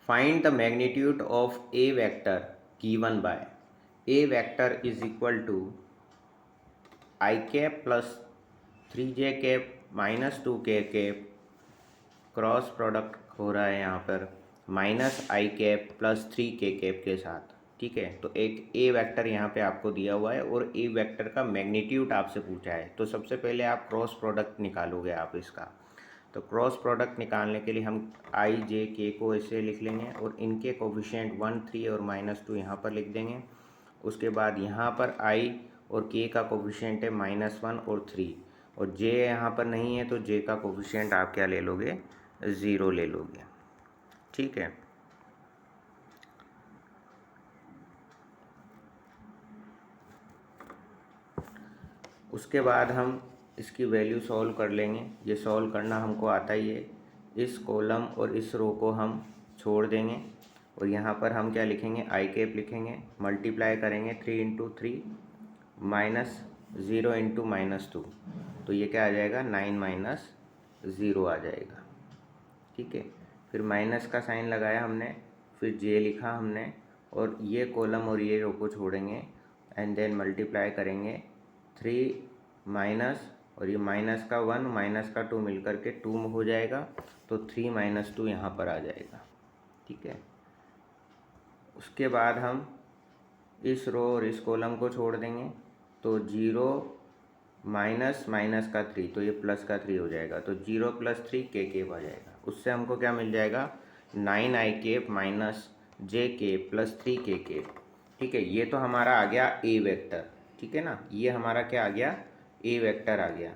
Find the magnitude of a vector given by a vector is equal to I cap plus 3j cap minus 2k cap, cross product हो रहा है यहाँ पर minus आई cap plus 3k cap के साथ। ठीक है, तो एक ए वेक्टर यहाँ पे आपको दिया हुआ है और ए वेक्टर का मैग्नीट्यूड आपसे पूछा है। तो सबसे पहले आप क्रॉस प्रोडक्ट निकालोगे आप इसका। तो क्रॉस प्रोडक्ट निकालने के लिए हम आई जे के को ऐसे लिख लेंगे और इनके कोफिशिएंट 1 3 और -2 यहाँ पर लिख देंगे। उसके बाद यहाँ पर आई और के का कोफिशिएंट है -1 और 3 और जे यहाँ पर नहीं है, तो जे का कोफिशिएंट आप क्या ले लोगे, 0 ले लोगे। ठीक है, उसके बाद हम इसकी वैल्यू सॉल्व कर लेंगे। ये सॉल्व करना हमको आता ही है। इस कॉलम और इस रो को हम छोड़ देंगे और यहाँ पर हम क्या लिखेंगे, आई कैप लिखेंगे, मल्टीप्लाई करेंगे 3 इंटू 3 माइनस 0 इंटू -2, तो ये क्या आ जाएगा, 9 माइनस 0 आ जाएगा। ठीक है, फिर माइनस का साइन लगाया हमने, फिर जे लिखा हमने और ये कॉलम और ये रो को छोड़ेंगे एंड देन मल्टीप्लाई करेंगे 3 माइनस और ये माइनस का 1 माइनस का 2 मिलकर के 2 हो जाएगा, तो 3 माइनस 2 यहाँ पर आ जाएगा। ठीक है, उसके बाद हम इस रो और इस कॉलम को छोड़ देंगे, तो 0 माइनस माइनस का 3, तो ये प्लस का 3 हो जाएगा, तो 0 + 3 के केप आ जाएगा। उससे हमको क्या मिल जाएगा, 9 I cap minus J cap plus 3 K cap. ठीक है, ये तो हमारा आ गया ए वेक्टर। ठीक है ना, ये हमारा क्या आ गया, ए वेक्टर आ गया।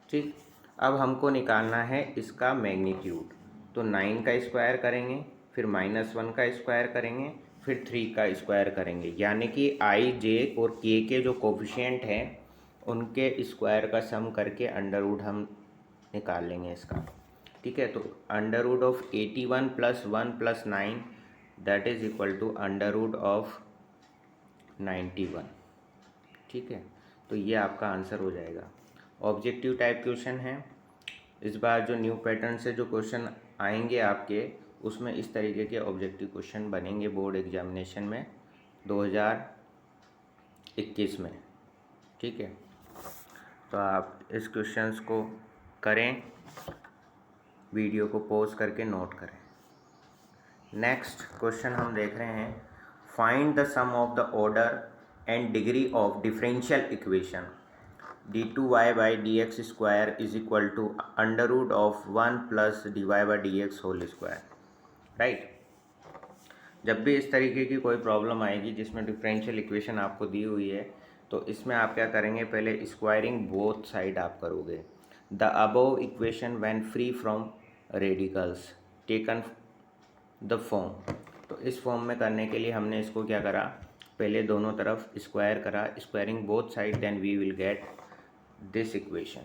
ठीक, अब हमको निकालना है इसका मैग्नीट्यूड। तो 9 का स्क्वायर करेंगे, फिर -1 का स्क्वायर करेंगे, फिर 3 का स्क्वायर करेंगे, यानी कि आई जे और के जो कोफिशिएंट हैं उनके स्क्वायर का सम करके अंडर हम निकाल लेंगे इसका। ठीक है, तो √81 + 1 + 9 दैट इज इक्वल टू √91। ठीक है, तो ये आपका आंसर हो जाएगा। ऑब्जेक्टिव टाइप क्वेश्चन है। इस बार जो न्यू पैटर्न से जो क्वेश्चन आएंगे आपके, उसमें इस तरीके के ऑब्जेक्टिव क्वेश्चन बनेंगे बोर्ड एग्जामिनेशन में 2021 में। ठीक है, तो आप इस क्वेश्चंस को करें, वीडियो को पॉज करके नोट करें। नेक्स्ट क्वेश्चन हम देख रहे हैं, find the sum of the order and degree of differential equation d2y/dx square is equal to √1 + dy/dx whole square. Right, जब भी इस तरीके की कोई प्रॉब्लम आएगी जिसमें डिफरेंशियल इक्वेशन आपको दी हुई है, तो इसमें आप क्या करेंगे, पहले स्क्वायरिंग बोथ साइड आप करोगे। The above equation when free from radicals taken the form. तो इस फॉर्म में करने के लिए हमने इसको क्या करा, पहले दोनों तरफ स्क्वायर करा, squaring both side, then we will get this equation.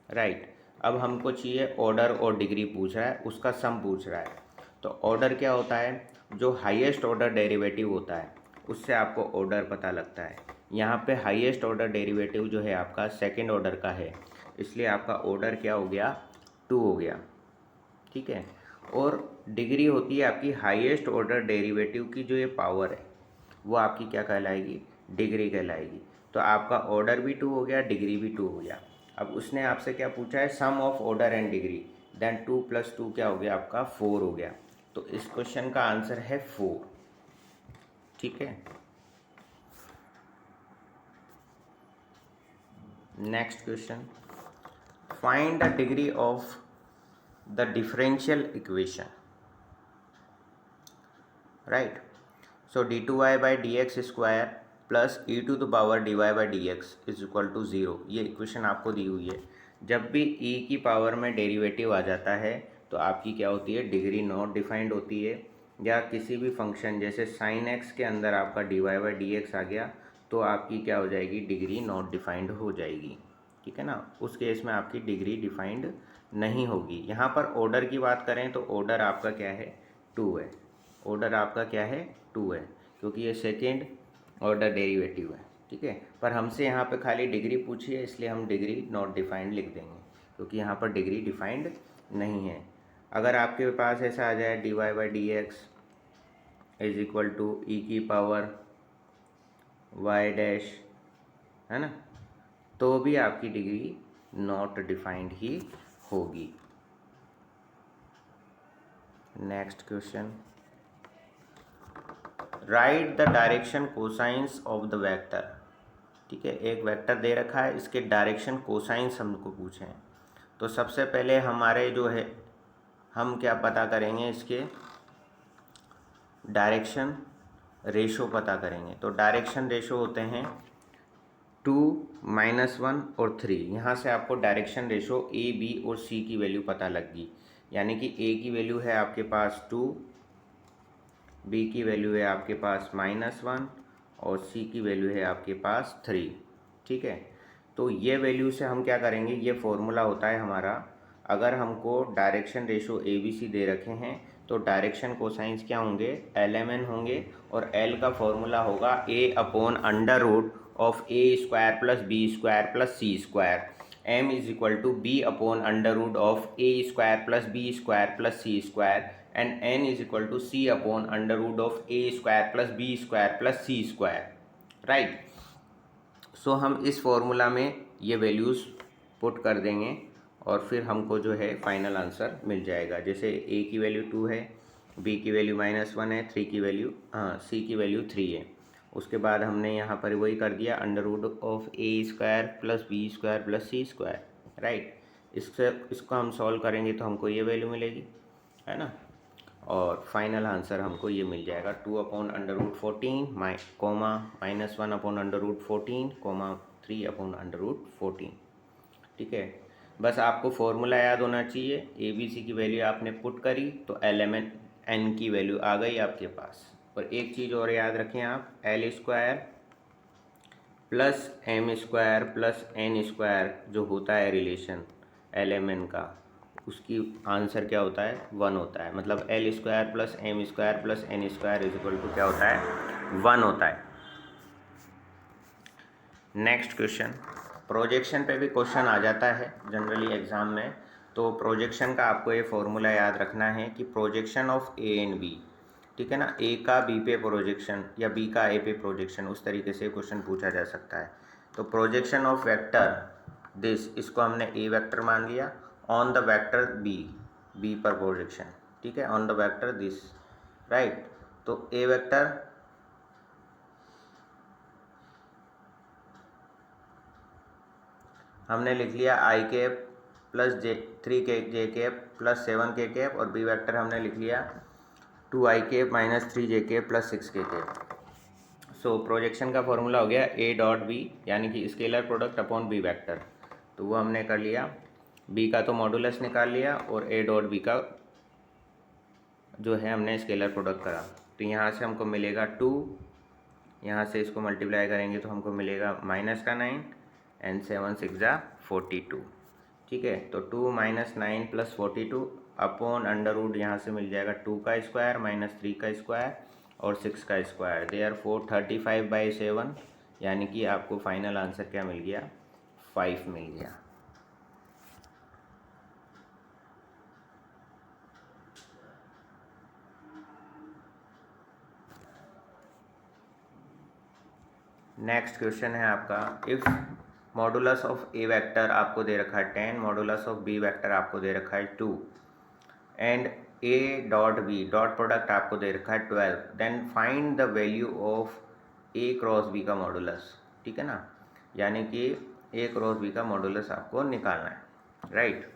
Right, अब हमको चाहिए ऑर्डर और डिग्री पूछ रहा है, उसका सम पूछ रहा है। तो ऑर्डर क्या होता है, जो हाईएस्ट ऑर्डर डेरिवेटिव होता है उससे आपको ऑर्डर पता लगता है। यहाँ पे हाईएस्ट ऑर्डर डेरिवेटिव जो है आपका सेकंड ऑर्डर का है, इसलिए आपका ऑर्डर क्या हो गया, 2 हो गया। ठीक है, और डिग्री होती है आपकी हाईएस्ट ऑर्डर डेरिवेटिव की, जो ये पावर है वो आपकी क्या कहलाएगी, डिग्री कहलाएगी। तो आपका ऑर्डर भी 2 हो गया, डिग्री भी 2 हो गया। अब उसने आपसे क्या पूछा है, sum of order and degree, then 2 + 2 क्या हो गया आपका, 4 हो गया। तो इस क्वेश्चन का आंसर है 4। ठीक है, next question, find the degree of the differential equation. Right, so d2y/dx square plus e⁻dy/dx is equal to 0। ये इक्वेशन आपको दी हुई है। जब भी e की पावर में डेरिवेटिव आ जाता है तो आपकी क्या होती है, डिग्री नॉट डिफाइंड होती है। या किसी भी फंक्शन जैसे sin x के अंदर आपका dy/dx आ गया तो आपकी क्या हो जाएगी, डिग्री नॉट डिफाइंड हो जाएगी। ठीक है ना, उस केस में आपकी डिग्री डिफाइंड नहीं होगी। यहाँ पर ऑर्डर की बात करें तो ऑर्डर आपका क्या है, 2 है। ऑर्डर आपका क्या है, 2 है, क्योंकि ये सेकेंड ऑर्डर डेरिवेटिव है। ठीक है, पर हमसे यहाँ पे खाली डिग्री पूछी है, इसलिए हम डिग्री नॉट डिफाइंड लिख देंगे, क्योंकि यहाँ पर डिग्री डिफाइंड नहीं है। अगर आपके पास ऐसा आ जाए dy/dx इज इक्वल टू ई की पावर वाई डैश, है ना, तो भी आपकी डिग्री नॉट डिफाइंड ही होगी। Next question, right the direction cosines of the vector. ठीक है, एक वेक्टर दे रखा है, इसके डायरेक्शन कोसाइंस हमको पूछे हैं। तो सबसे पहले हमारे जो है हम क्या पता करेंगे, इसके डायरेक्शन रेशो पता करेंगे। तो डायरेक्शन रेशो होते हैं 2, -1 और 3। यहाँ से आपको डायरेक्शन रेशो ए, बी और सी की वैल्यू पता लग गई। यानी कि ए की वैल्यू है आपके पास 2, बी की वैल्यू है आपके पास -1 और सी की वैल्यू है आपके पास 3। ठीक है, तो ये वैल्यू से हम क्या करेंगे, ये फॉर्मूला होता है हमारा, अगर हमको direction ratio A B C दे रखे हैं तो डायरेक्शन कोसाइंस क्या होंगे, LMN होंगे। और L का फॉर्मूला होगा A/√ऑफ A² + B² + C²। M is equal to B/√ऑफ A² + B² + C² and N is equal to C/√ऑफ A² + B² + C²। Right, so हम इस फॉर्मूला में ये वैल्यूज़ पुट कर देंगे और फिर हमको जो है फाइनल आंसर मिल जाएगा। जैसे ए की वैल्यू 2 है, बी की वैल्यू -1 है, सी की वैल्यू 3 है। उसके बाद हमने यहाँ पर वही कर दिया, √of A² + B² + C²। Right, इसको हम सॉल्व करेंगे तो हमको ये वैल्यू मिलेगी, है ना। और फाइनल आंसर हमको ये मिल जाएगा 2/√14 -1/√14 3/√14। ठीक है, बस आपको फॉर्मूला याद होना चाहिए। ए बी सी की वैल्यू आपने पुट करी तो LMN N की वैल्यू आ गई आपके पास। और एक चीज़ और याद रखें आप, L² + M² + N² जो होता है रिलेशन LMN का, उसकी आंसर क्या होता है, 1 होता है। मतलब L² + M² + N² is equal to क्या होता है, 1 होता है। नेक्स्ट क्वेश्चन, प्रोजेक्शन पे भी क्वेश्चन आ जाता है जनरली एग्जाम में। तो प्रोजेक्शन का आपको ये फॉर्मूला याद रखना है कि projection of A and B, ठीक है ना, ए का बी पे प्रोजेक्शन या बी का ए पे प्रोजेक्शन, उस तरीके से क्वेश्चन पूछा जा सकता है। तो प्रोजेक्शन ऑफ वेक्टर दिस, इसको हमने ए वेक्टर मान लिया, on the vector B, B पर प्रोजेक्शन, ठीक है, on the vector this. Right, तो ए वेक्टर हमने लिख लिया i + 3j + 7k, और बी वेक्टर हमने लिख लिया 2i - 3j + 6k। सो प्रोजेक्शन का फॉर्मूला हो गया A.B, यानी कि scalar product upon B vector. तो वो हमने कर लिया, बी का तो मॉडुलस निकाल लिया और A.B का जो है हमने स्केलर प्रोडक्ट करा। तो यहाँ से हमको मिलेगा 2, यहाँ से इसको मल्टीप्लाई करेंगे तो हमको मिलेगा -9 एंड 7 6 जा 42। ठीक है, तो 2 - 9 + 42 अपॉन √ यहाँ से मिल जाएगा 2 का स्क्वायर -3 का स्क्वायर और 6 का स्क्वायर, देयरफॉर 35/7, यानी कि आपको फाइनल आंसर क्या मिल गया, 5 मिल गया। नेक्स्ट क्वेश्चन है आपका, if modulus of A vector आपको दे रखा है 10, मॉडुलस ऑफ बी वेक्टर आपको दे रखा है 2 एंड A.B डॉट प्रोडक्ट आपको दे रखा है 12, then find the value of A×B का मॉडुलस। ठीक है ना, यानी कि A×B का मॉडुलस आपको निकालना है। राइट,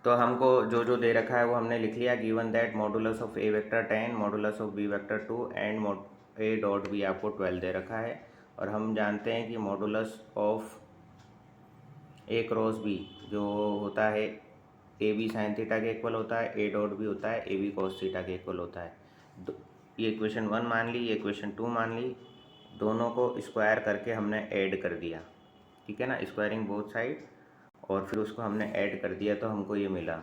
तो हमको जो जो दे रखा है वो हमने लिख लिया। Given that modulus of A vector 10, modulus of B vector 2 and A.B आपको 12 दे रखा है। और हम जानते हैं कि मॉडुलस ऑफ A×B जो होता है AB sin थीटा के इक्वल होता है, A.B होता है AB cos थीटा के इक्वल होता है। ये इक्वेशन 1 मान ली, ये इक्वेशन 2 मान ली, दोनों को स्क्वायर करके हमने ऐड कर दिया। ठीक है ना, स्क्वायरिंग बोथ साइड, और फिर उसको हमने ऐड कर दिया तो हमको ये मिला।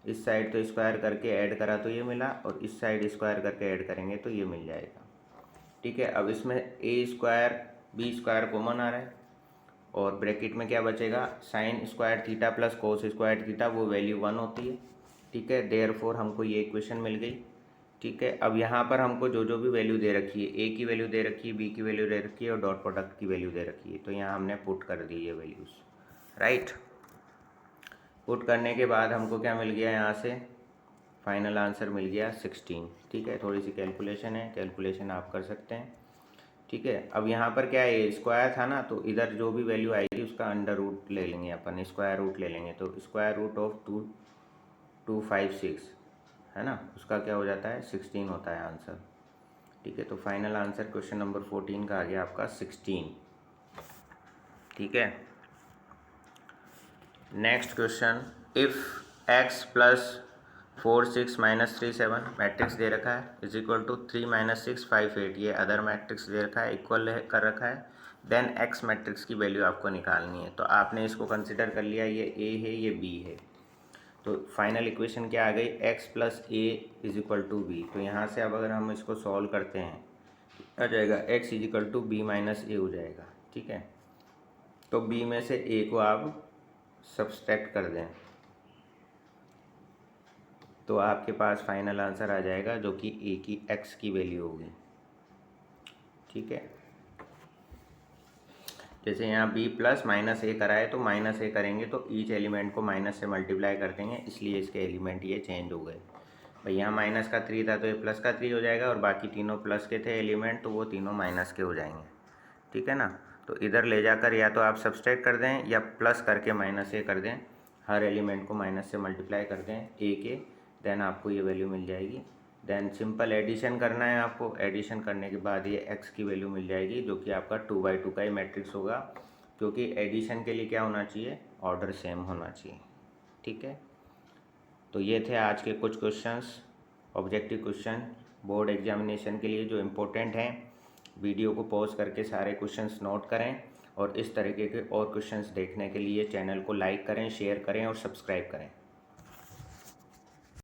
इस साइड तो स्क्वायर करके ऐड करा तो ये मिला, और इस साइड स्क्वायर करके ऐड करेंगे तो ये मिल जाएगा। ठीक है, अब इसमें A² B² कॉमन आ रहा है, और ब्रैकेट में क्या बचेगा, sine square theta plus cos square theta, वो वैल्यू 1 होती है। ठीक है, देयरफॉर हमको ये इक्वेशन मिल गई। ठीक है, अब यहाँ पर हमको जो जो भी वैल्यू दे रखी है, ए की वैल्यू दे रखी है, बी की वैल्यू दे रखी है और डॉट प्रोडक्ट की वैल्यू दे रखी है, तो यहाँ हमने पुट कर दी ये वैल्यूज़, राइट। पुट करने के बाद हमको क्या मिल गया, यहाँ से फाइनल आंसर मिल गया 16। ठीक है, थोड़ी सी कैलकुलेशन है, कैलकुलेशन आप कर सकते हैं। ठीक है, अब यहाँ पर क्या है, स्क्वायर था ना, तो इधर जो भी वैल्यू आएगी उसका अंडर रूट ले लेंगे अपन, स्क्वायर रूट ले लेंगे, तो स्क्वायर रूट ऑफ 2256 है ना, उसका क्या हो जाता है 16 होता है आंसर। ठीक है, तो फाइनल आंसर क्वेश्चन नंबर 14 का आ गया आपका 16। ठीक है, next question, if x plus 4 6 minus 3 7 matrix दे रखा है इज इक्वल टू 3 माइनस 6 5 8, ये अदर मैट्रिक्स दे रखा है, इक्वल कर रखा है, देन x मैट्रिक्स की वैल्यू आपको निकालनी है। तो आपने इसको कंसिडर कर लिया, ये a है ये b है, तो फाइनल इक्वेशन क्या आ गई, x plus A is equal to B. तो यहाँ से अब अगर हम इसको सॉल्व करते हैं आ जाएगा x is equal to B minus A हो जाएगा। ठीक है, तो b में से a को आप सब्सट्रैक्ट कर दें तो आपके पास फाइनल आंसर आ जाएगा जो कि a की x की वैल्यू होगी। ठीक है, जैसे यहाँ b प्लस माइनस ए करा है तो माइनस ए करेंगे तो ईच एलिमेंट को माइनस से मल्टीप्लाई कर देंगे, इसलिए इसके एलिमेंट ये चेंज हो गए। भाई यहाँ माइनस का 3 था तो ये प्लस का 3 हो जाएगा, और बाकी तीनों प्लस के थे एलिमेंट तो वो तीनों माइनस के हो जाएंगे। ठीक है ना, तो इधर ले जाकर या तो आप सब्सट्रैक्ट कर दें या प्लस करके माइनस ए कर दें, हर एलिमेंट को माइनस से मल्टीप्लाई कर दें ए के, देन आपको ये वैल्यू मिल जाएगी। देन सिंपल एडिशन करना है आपको, एडिशन करने के बाद ये x की वैल्यू मिल जाएगी जो कि आपका 2/2 का ही मैट्रिक्स होगा, क्योंकि एडिशन के लिए क्या होना चाहिए, ऑर्डर सेम होना चाहिए। ठीक है, तो ये थे आज के कुछ questions, objective question board examination के लिए जो इम्पोर्टेंट हैं। वीडियो को पॉज करके सारे क्वेश्चंस नोट करें, और इस तरीके के और क्वेश्चंस देखने के लिए चैनल को लाइक करें, शेयर करें और सब्सक्राइब करें।